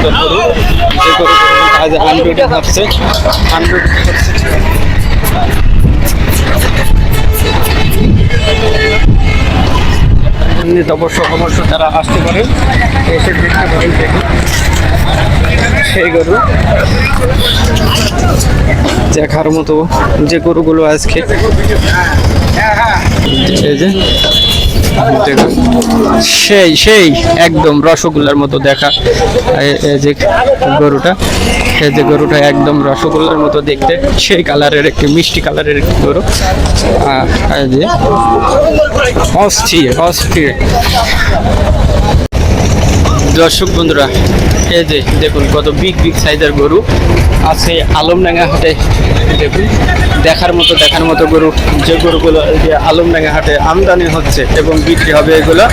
সুন্দর গরু, যে গরু আজ আনব্রিডিং হচ্ছে, আনব্রিডিং হচ্ছে। অবশ্য তারা আসতে পারেন, এসে দেখতে পারেন। দেখুন সেই গরু দেখার মতো যে গরুগুলো আজকে এই যে দেখুন সেই একদম রসগোল্লার মতো দেখা। এই যে গরুটা, এই যে গরুটা একদম রসগোল্লার মতো দেখতে, সেই কালারের একটি মিষ্টি কালারের একটি গরু। এই যে অস্থির অস্থির। দর্শক বন্ধুরা, এই যে দেখুন কত বিগ সাইজের গরু আছে আলমডাঙ্গা হাটে। দেখুন দেখার মতো গরু, যে গরুগুলো এই যে আলমডাঙ্গা হাটে আমদানি হচ্ছে এবং বিক্রি হবে এগুলো।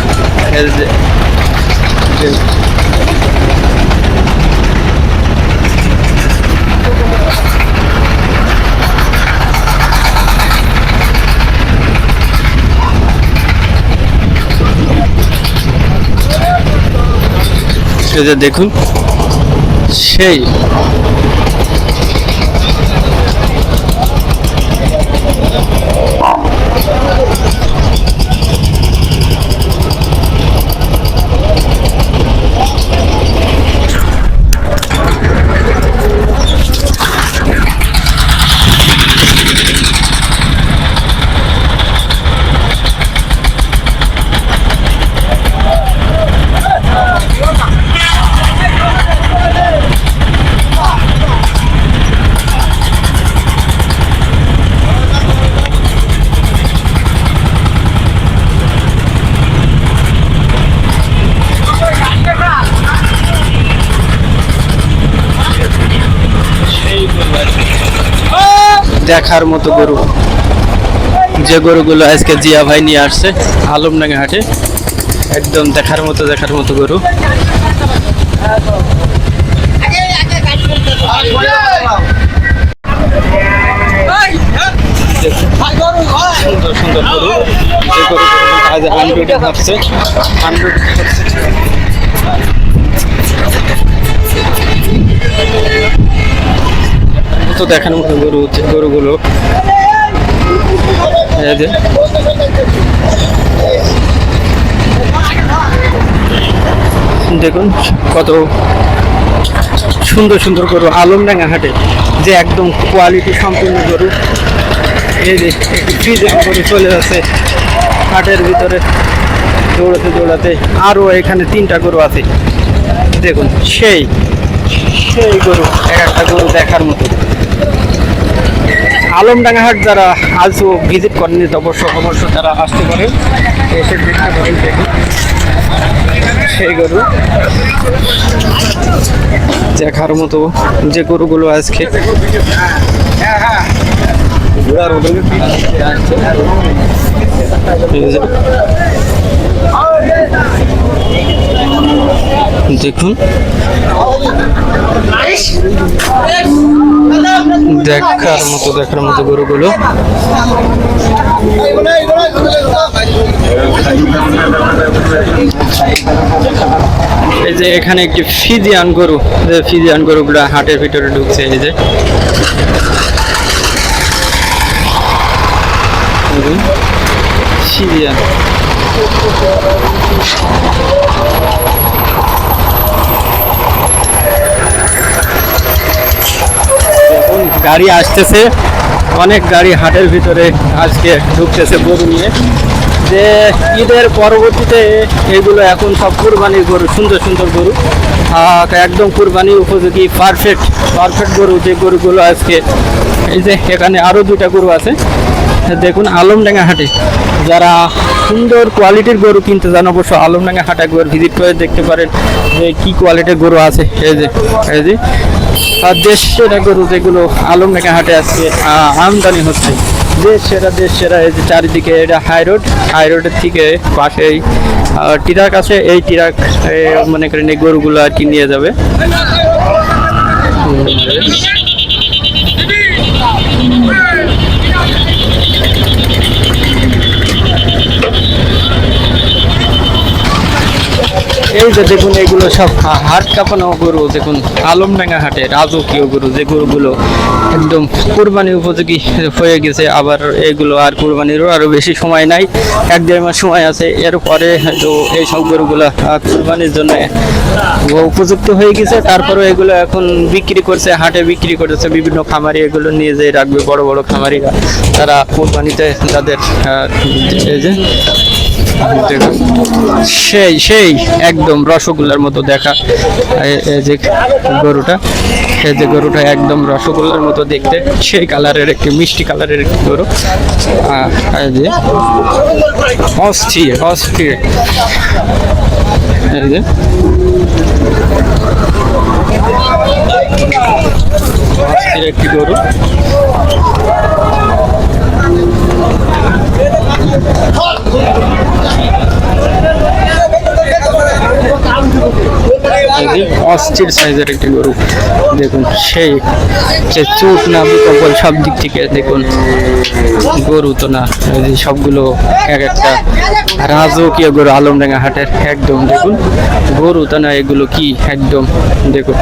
দেখুন সেই দেখার মতো গরু, যে গরুগুলো আজকে জিয়া ভাই নিয়ে আসছে আলমডাঙ্গা হাটে, একদম দেখার মতো গরু। সুন্দর গরু, যে গরু আজ আনব্রিডিং হচ্ছে, আনব্রিডিং হচ্ছে। তো দেখার মতো গরু, যে গরুগুলো দেখুন কত সুন্দর গরু আলমডাঙ্গা হাটে, যে একদম কোয়ালিটি সম্পূর্ণ গরু। এই যে একটি ফ্রিজের গরু চলে যাচ্ছে হাটের ভিতরে দৌড়াতে। আরও এখানে 3টা গরু আছে। দেখুন সেই গরু, একটা গরু দেখার মতো। আলমডাঙ্গা হাট যারা আজও ভিজিট করেনি অবশ্য তারা আসতে পারেন, এসে দেখতে পারেন। দেখুন সেই গরু দেখার মতো যে গরুগুলো আজকে দেখুন দেখার মতো গরুগুলো। এই যে এখানে একটি ফিজিয়ান গরুগুলো হাটের ভিতরে ঢুকছে। এই যে ফিজিয়ান গাড়ি আসতেছে, অনেক গাড়ি হাটের ভিতরে আজকে ঢুকতেছে গরু নিয়ে। যে ঈদের পরবর্তীতে এগুলো এখন সব কুরবানির গরু, সুন্দর গরু, একদম কুরবানি উপযোগী পারফেক্ট গরু, যে গরুগুলো আজকে। এই যে এখানে আরও 2টা গরু আছে। দেখুন আলমডাঙ্গা হাটে যারা সুন্দর কোয়ালিটির গরু কিনতে চান অবশ্য আলমডাঙ্গা হাটে একবার ভিজিট করে দেখতে পারেন যে কি কোয়ালিটির গরু আছে। এই যে আর দেশ সেরা গরু যেগুলো আলমডাঙ্গা হাটে আজকে আমদানি হচ্ছে, দেশ সেরা। এই যে চারিদিকে এটা হাই রোডের থেকে পাশেই ট্রাক আছে, এই ট্রাক মনে করেন এই গরুগুলো আর কি নিয়ে যাবে। এই যে দেখুন এগুলো সব হাট কাঁপানো গরু, দেখুন আলমডাঙ্গা হাটে রাজকীয় গরু, যে গরুগুলো একদম কুরবানি উপযোগী হয়ে গেছে। আবার এগুলো আর কুরবানিরও আরো বেশি সময় নাই, 1-1.5 মাস সময় আছে। এরপরে তো এই সব গরুগুলো কুরবানির জন্য উপযুক্ত হয়ে গেছে। তারপরে এগুলো এখন বিক্রি করছে, হাটে বিক্রি করেছে বিভিন্ন খামারি, এগুলো নিয়ে যেয়ে রাখবে বড় বড় খামারিরা, তারা কুরবানিতে তাদের এই যে দেখুন, সেই সেই একদম রসগোল্লার মতো দেখা। এই যে গরুটা, এই যে গরুটা একদম রসগোল্লার মতো দেখতে, সেই কালারের একটি মিষ্টি কালারের একটি গরু। এই যে অস্থির অস্থির, এই যে অস্থির একটি গরু। অস্থির সাইজের একটি গরু, দেখুন সেই যে চোখ না কপাল সব দিক থেকে দেখুন গরু তো না, সবগুলো এক একটা রাজকীয় গরু আলমডাঙ্গা হাটের। একদম দেখুন গরু তো না, এগুলো কি একদম দেখুন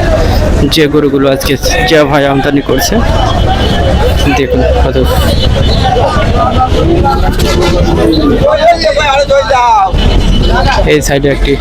যে গরুগুলো আজকে যে ভাই আমদানি করছে, দেখুন কত। এই সাইডে একটি